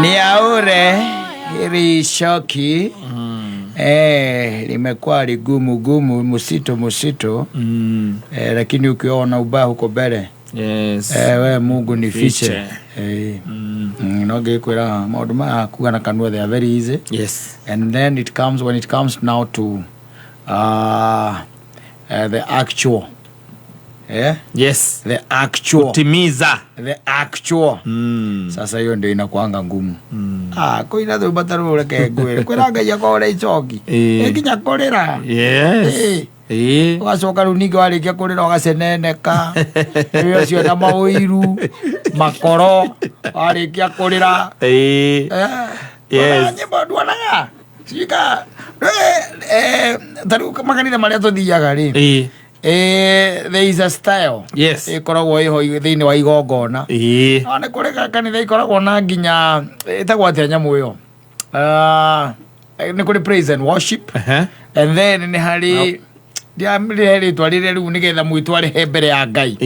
ni aure hili shoki limekuwa ligumu gumu musito lakini ukiona ubaya huko mbele we Mungu ni fiche noge kwera maundu ma kuga na kanua they are very easy. Yes. And then when it comes now to the actual yes, the actual kutimiza the actual sasa hiyo ndio inakuanga ngumu. Koina ndo bataru reke ngwere kwera ngai akore icoki ikinya korera ugacoka riu ningi warikia kurira ugaceneneka iyo cio na mauiru makoro warikia kurira nyimbo ndwanaga cika taru makanitha maria tuthiaga ri there is a style. Yes. Ikoragwo iho thiini wa igongona one kurega kanitha ikoragwo na nginya itagwo atia nyamu iyo ni kuri praise and worship and then ni hari ritwa rire riu nigetha mwitware mbere ya Ngai.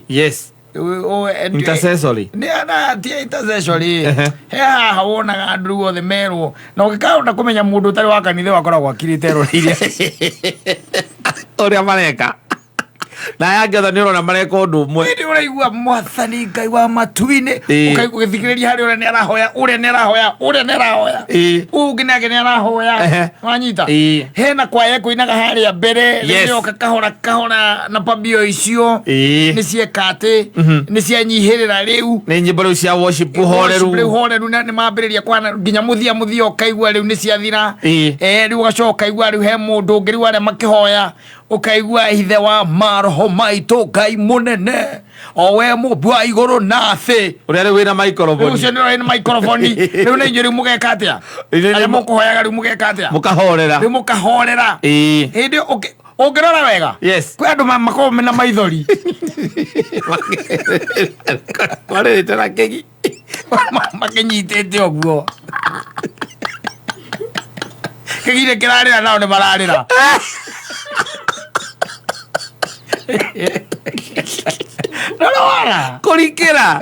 Yes. Intercessory. Tia intercessory. Haha wonaga andu othe merwo na ukikaona kumenya mundu utari wa kanitha wakoragwo akirite roriire oria mareka na yangetha ni urona mareka undu umwe ni uraigua mwathani Ngai wa matuine ukaigua githikiriria hari uria ni arahoya unginage ni arahoya wanyita hena kwaya kuinaga haria mbere ndio kahora na pambio icio ni ciekate ni cianyihirira riu ni nyimbo riu cia worship horeru ni mambiriria kwana nginya muthia ukaigua riu ni ciathira riu ugacoka igua riu he mundu ngiri wale makihoya ukaigua ithe wa maroho maito Ngai munene owe mubwa iguru na thi uria riu wina microphone ucio ni wina microphone riu ni njuri mugeka atia ari mukuhoyaga riu mugeka atia mukahorera hindi ungirora wega kwi andu makoo mena maithori marite na kegi makinyitite oguo kegire kirarira nao ni mararira Nora kurikira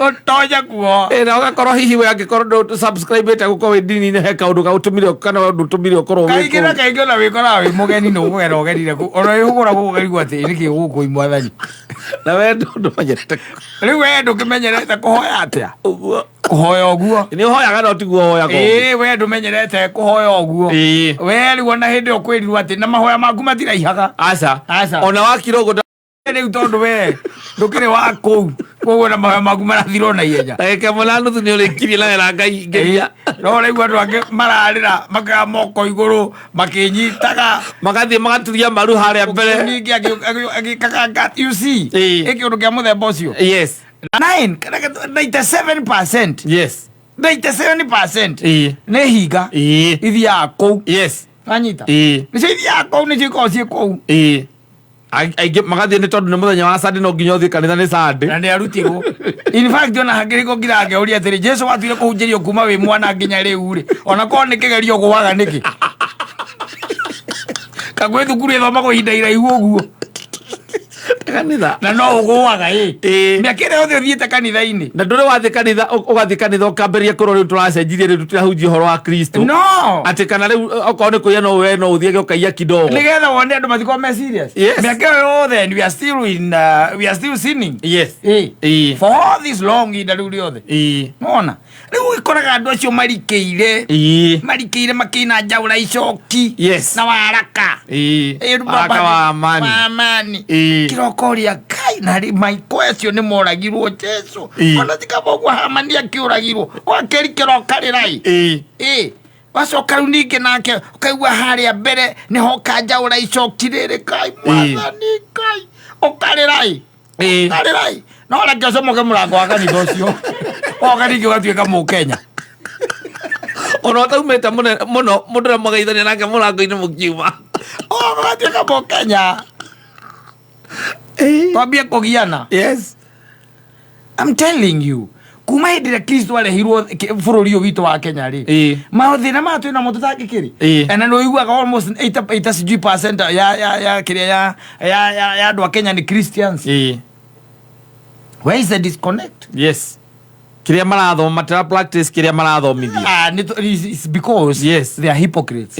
otoja kuo na ugakorwo hihi we angikorwo ndo subscribe ete gukorwo dini ne heka undu gautumire kana undu tumire ukorwo kaingĩ na wikora wi mugeni no gugera ugerire ku ona ihugura gugerigwo ati niki guku imwathani na we ndo manyete riu we ndo kimenyerete kuhoya atia uguo kuhoya uguo ni hoyaga no tiguo hoya ko we ndo menyerete kuhoya uguo we riu ona hindi okwirirwo ati na mahoya maku matiraihaga aca ona wakirogo riu tondu we ndukire wa kou koguo na mahoya maku marathirwo na ihenya eke mona nuthu ni urikirie na wera Ngai ngeria no riu andu angi mararira makaga moko iguru makinyitaga magathie magaturia maru haria mbere ningi agikaka you see iki undu kia muthemba ucio 97% yes 97% ni higa ithia kou anyita ni ithia kou ni ciko cie kou aige magathie ni tondu ni muthenya wa Sunday no nginya uthie kanitha ni Sunday na ndi arutirwo in fact ona hangiriko ngirange uria atiri Jesu watwire kuhunjirio kuma wi mwana nginya riu ri ona ko ni kigerio gwaga niki kagwe thukuru ithoma go hinda iraihu uguo kanitha na no ugwaga miakire othe uthiete kanitha-ini na nduri wathi kanitha ugathi kanitha ukamberia kurori uturacenjirie riu tutirahunjia horo wa Kristo no ati kana riu okorwo ni kuya no we no uthiege ukaia kidogo nigetha wone andu mathiko me serious miakire yothe and we are still sinning for all this long in the riu mona riu ikoraga andu acio marikeire makina njaura icoki na waraka waraka wa amani kirokoria Ngai na my question ni moragirwo Jesu ona tikabogwa hamania kiuragirwo wakeri kirokarirai wacoka riu ningi nake ukaigua haria mbere niho kanjaura icoki riri Ngai mwathani Ngai ukarirai no reke comoke murango wa kanitha ucio oka ningi ugatuika Mukenya ona taumete muno mundu na magaithania nake murango-ini mukiuma ugatuika Mukenya twambie kugiana I'm telling you kuma hindire Kristo arehirwo bururi witu wa Kenya ri mathina matu na mutu takikiri and no iguaga almost 80% ya kiria ya andu a Kenya ni Christians. Where is the disconnect? kiria marathoma matira practice kiria marathomithia. It's because yes, they are hypocrites.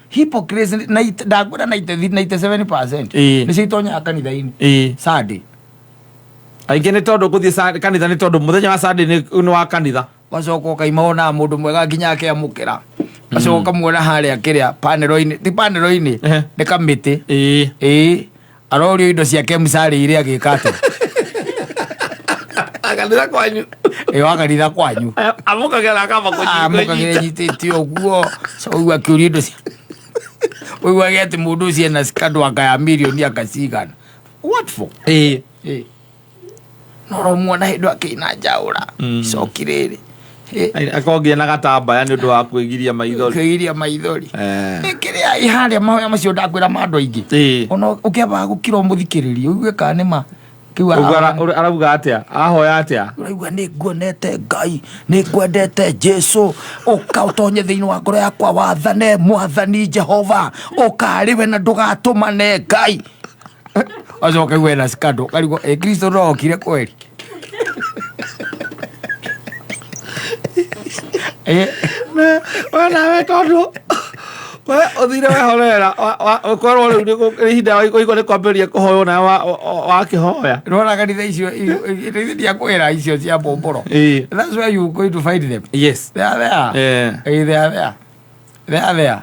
Hypocrites ndagwira 97% ni citonya kanitha-ini Sunday. Aingi ni tondu kuthie kanitha ni tondu muthenya wa Sunday ni wa kanitha. Wacoka ukaimona mundu mwega nginya akeamukira. Wacoka muona haria kiria panero-ini ti panero-ini ni kamiti arorio indo ciake musari-ire agikate akanitha kwanyu akanitha kwanyu amukagera akamba amukagera nyitite oguo so uigua kiuria indo cia uigua gete mundu ucio ena scandal akaya milioni akacigana what for noro muona hindu akina njaura cokiriri akongia na gatambaya ni undu wa kwigiria maithori kiria iharia mahoya macio ndakwira mandu aingi ona ukiamba gukira muthikiriria uigue kana nima arauga atia ahoya atia urauga ni nguonete Ngai ni ngwendete Jesu uka utonye thiini wa ngoro yakwa wathane mwathani Jehova ukariwe na ndugatumane Ngai azoka iwe na skado karigo Kristo ro kire kweli wana we tondu we uthire wehorera ukorwo riu ni ihinda iko ni kwambiria kuhoyo na wa kihoya rora kanitha icio iria kwera icio cia bomboro. That's where you going to find them. Yes, they are there. They are there.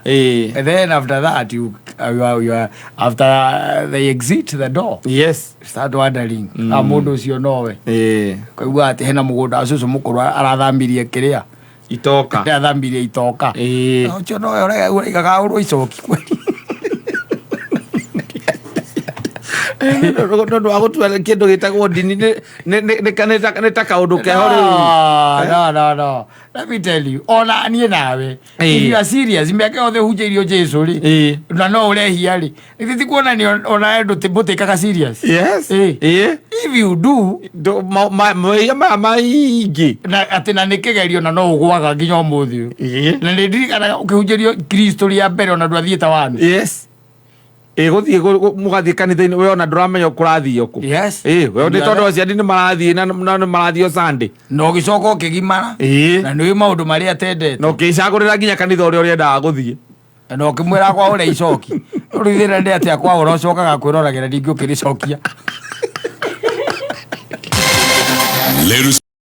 And then after that you are after they exit the door. Yes, start wondering mundu ucio nowe kaigua ati hena mugunda acucu mukuru arathambirie kiria itoka ndathambirie itoka ucio nowe uraigaga uru icoki kweli nondu wa gutua kindu gitagwo ndini ni ta kaundu keho riu. No let me tell you ona nie nawe if you are serious miake othe hunjeirio Jesu ri na no urehia ri ithi kuona ni ona endu tibutikaga serious. Yes, if you do maingi na ati na nikigerio na no ugwaga nginya umuthi na ndirikana ukihunjerio Kristo ria mbere ona ndwathieta wanu. Yes, guthie mugathie kanitha-ini we ona nduramenya ukurathio ku. Yes, we ni tondu aciari ni marathie na marathio Sunday no gicoka ukigimara na ni maundu mari atendete no kicagurira nginya kanitha uria uriendaga guthie no kimwira kwa uri icoki urithira ndi atia kwa ura ucokaga kwiroragera ndingi ukiricokia.